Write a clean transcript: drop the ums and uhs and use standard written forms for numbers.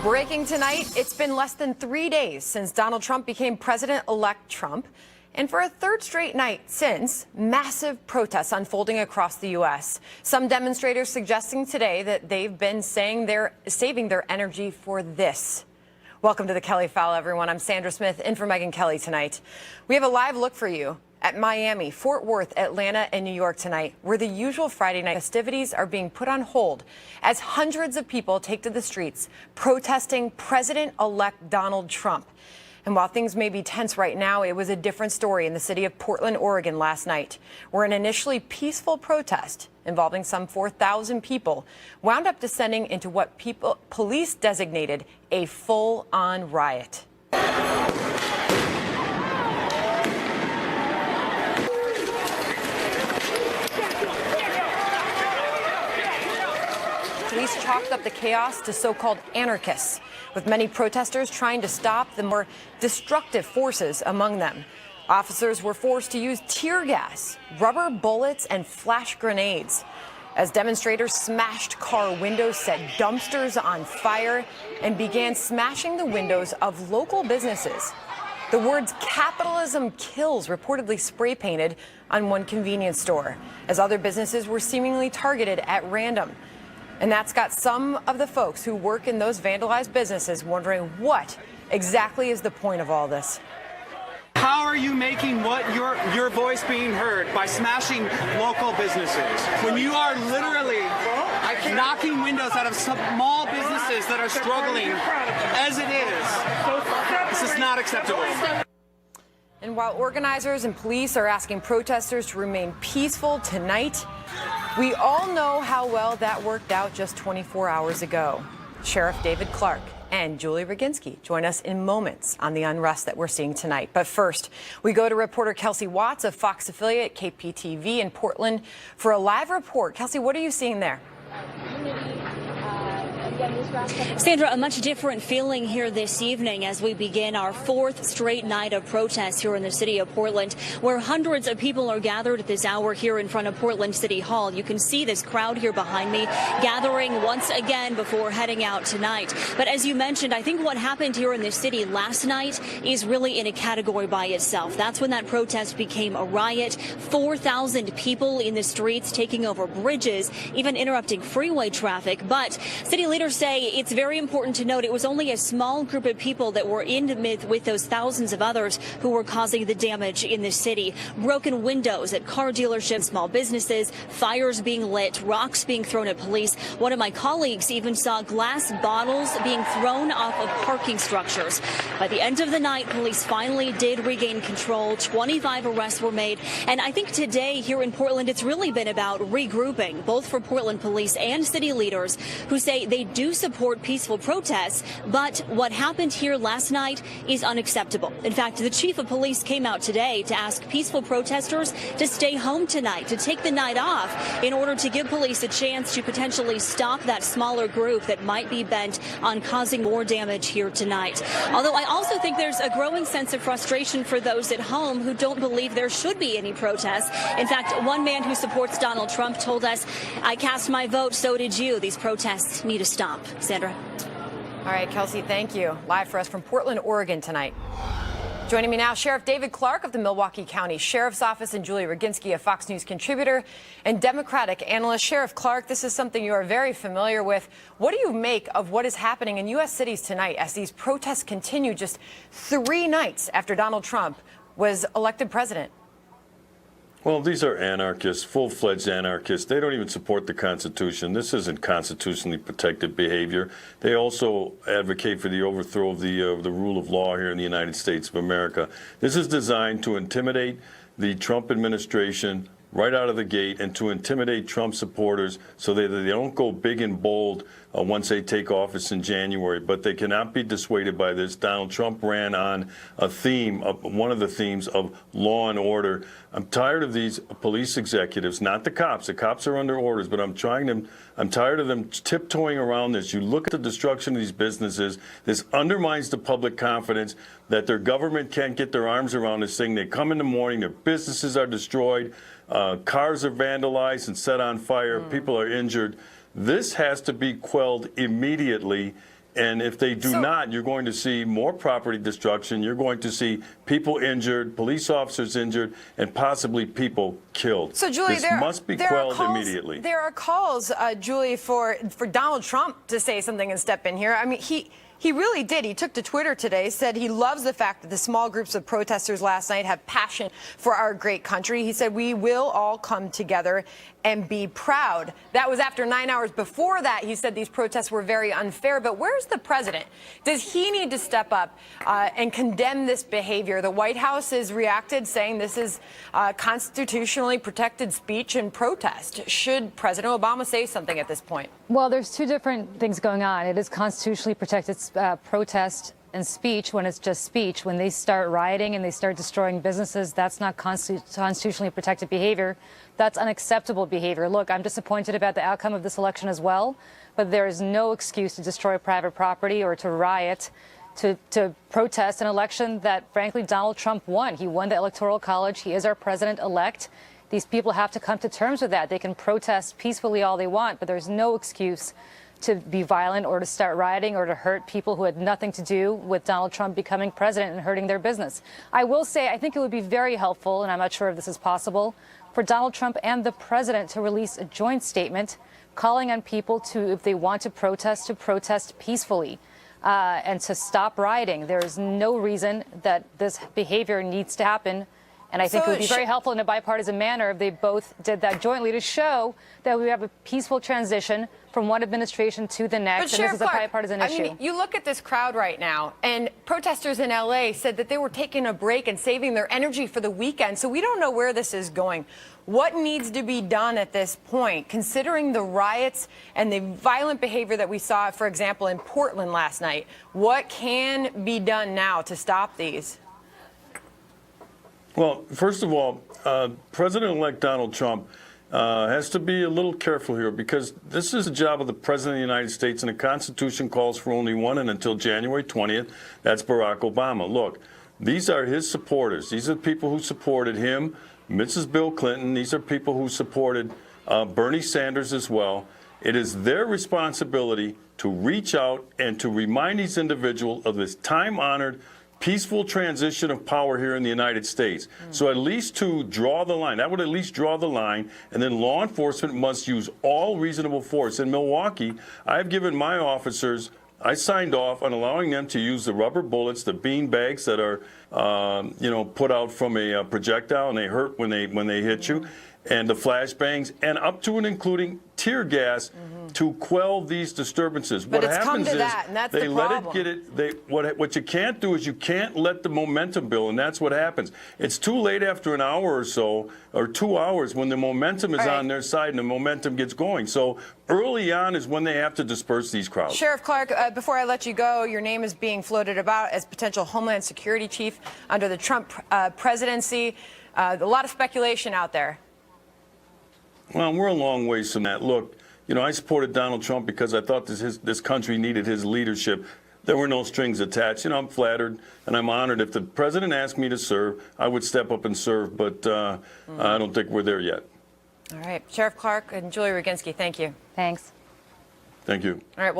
Breaking tonight, it's been less than 3 days since Donald Trump became President-elect Trump. And for a third straight night since, massive protests unfolding across the U.S. Some demonstrators suggesting today that they've been saving their energy for this. Welcome to the Kelly File, everyone. I'm Sandra Smith, in for Megyn Kelly tonight. We have a live look for you at Miami, Fort Worth, Atlanta, and New York tonight, where the usual Friday night festivities are being put on hold as hundreds of people take to the streets protesting President-elect Donald Trump. And while things may be tense right now, it was a different story in the city of Portland, Oregon last night, where an initially peaceful protest involving some 4,000 people wound up descending into what police designated a full-on riot. Police chalked up the chaos to so-called anarchists, with many protesters trying to stop the more destructive forces among them. Officers were forced to use tear gas, rubber bullets, and flash grenades as demonstrators smashed car windows, set dumpsters on fire, and began smashing the windows of local businesses. The words "capitalism kills" reportedly spray painted on one convenience store, as other businesses were seemingly targeted at random. And that's got some of the folks who work in those vandalized businesses wondering what exactly is the point of all this. How are you making your voice being heard by smashing local businesses when you are literally knocking windows out of small businesses that are struggling as it is? This is not acceptable. And while organizers and police are asking protesters to remain peaceful tonight, we all know how well that worked out just 24 hours ago. Sheriff David Clark and Julie Roginski join us in moments on the unrest that we're seeing tonight. But first, we go to reporter Kelsey Watts of Fox affiliate KPTV in Portland for a live report. Kelsey, what are you seeing there? Sandra, a much different feeling here this evening as we begin our fourth straight night of protests here in the city of Portland, where hundreds of people are gathered at this hour here in front of Portland City Hall. You can see this crowd here behind me gathering once again before heading out tonight. But as you mentioned, I think what happened here in the city last night is really in a category by itself. That's when that protest became a riot. 4,000 people in the streets taking over bridges, even interrupting freeway traffic. But city leaders say it's very important to note it was only a small group of people that were in the midst with those thousands of others who were causing the damage in the city. Broken windows at car dealerships, small businesses, fires being lit, rocks being thrown at police. One of my colleagues even saw glass bottles being thrown off of parking structures. By the end of the night, police finally did regain control. 25 arrests were made. And I think today here in Portland, it's really been about regrouping, both for Portland police and city leaders who say they do support peaceful protests, but what happened here last night is unacceptable. In fact, the chief of police came out today to ask peaceful protesters to stay home tonight, to take the night off in order to give police a chance to potentially stop that smaller group that might be bent on causing more damage here tonight. Although I also think there's a growing sense of frustration for those at home who don't believe there should be any protests. In fact, one man who supports Donald Trump told us, "I cast my vote, so did you. These protests need to stop." Sandra. All right, Kelsey, thank you. Live for us from Portland, Oregon tonight. Joining me now, Sheriff David Clark of the Milwaukee County Sheriff's Office and Julie Roginski, a Fox News contributor and Democratic analyst. Sheriff Clark, this is something you are very familiar with. What do you make of what is happening in U.S. cities tonight as these protests continue just 3 nights after Donald Trump was elected president? Well, these are anarchists, full-fledged anarchists. They don't even support the Constitution. This isn't constitutionally protected behavior. They also advocate for the overthrow of the rule of law here in the United States of America. This is designed to intimidate the Trump administration right out of the gate and to intimidate Trump supporters so that they don't go big and bold once they take office in January. But they cannot be dissuaded by this. Donald Trump ran on a theme, one of the themes of law and order. I'm tired of these police executives, not the cops. The cops are under orders, but I'm tired of them tiptoeing around this. You look at the destruction of these businesses. This undermines the public confidence that their government can't get their arms around this thing. They come in the morning, their businesses are destroyed, cars are vandalized and set on fire, people are injured. This has to be quelled immediately, And if they do not, you're going to see more property destruction. You're going to see people injured, police officers injured, and possibly people killed. So, Julie, this must be quelled immediately. There are calls, Julie, for Donald Trump to say something and step in here. I mean, he really did. He took to Twitter today, said he loves the fact that the small groups of protesters last night have passion for our great country. He said, we will all come together and be proud. That was after 9 hours before that. He said these protests were very unfair. But where's the president? Does he need to step up and condemn this behavior? The White House has reacted, saying this is constitutionally protected speech and protest. Should President Obama say something at this point? Well, there's two different things going on. It is constitutionally protected protest and speech when it's just speech. When they start rioting and they start destroying businesses, that's not constitutionally protected behavior. That's unacceptable behavior. Look, I'm disappointed about the outcome of this election as well, but there is no excuse to destroy private property or to riot, to protest an election that, frankly, Donald Trump won. He won the Electoral College. He is our president-elect. These people have to come to terms with that. They can protest peacefully all they want, but there's no excuse to be violent or to start rioting or to hurt people who had nothing to do with Donald Trump becoming president and hurting their business. I will say I think it would be very helpful, and I'm not sure if this is possible, for Donald Trump and the president to release a joint statement calling on people to, if they want to protest peacefully and to stop rioting. There is no reason that this behavior needs to happen. And I think it would be very helpful in a bipartisan manner if they both did that jointly to show that we have a peaceful transition from one administration to the next. And this is a bipartisan issue. I mean, you look at this crowd right now, and protesters in L.A. said that they were taking a break and saving their energy for the weekend. So we don't know where this is going. What needs to be done at this point, considering the riots and the violent behavior that we saw, for example, in Portland last night? What can be done now to stop these? Well, first of all, President-elect Donald Trump has to be a little careful here because this is the job of the President of the United States, and the Constitution calls for only one, and until January 20th, that's Barack Obama. Look, these are his supporters. These are the people who supported him, Mrs. Bill Clinton. These are people who supported Bernie Sanders as well. It is their responsibility to reach out and to remind these individuals of this time-honored peaceful transition of power here in the United States. So at least to draw the line, that would at least draw the line, and then law enforcement must use all reasonable force. In Milwaukee, I've given my officers, I signed off on allowing them to use the rubber bullets, the bean bags that are, put out from a projectile, and they hurt when they hit you, and the flashbangs, and up to and including tear gas to quell these disturbances. But what it's come happens to is that, and that's they the let problem. it get it. What you can't do is you can't let the momentum build, and that's what happens. It's too late after an hour or so, or 2 hours, when the momentum is on their side and the momentum gets going. So early on is when they have to disperse these crowds. Sheriff Clark, before I let you go, your name is being floated about as potential Homeland Security chief under the Trump presidency. A lot of speculation out there. Well, we're a long ways from that. Look, I supported Donald Trump because I thought this country needed his leadership. There were no strings attached. I'm flattered and I'm honored. If the president asked me to serve, I would step up and serve, but I don't think we're there yet. All right. Sheriff Clark and Julie Roginski, thank you. Thanks. Thank you. All right. Well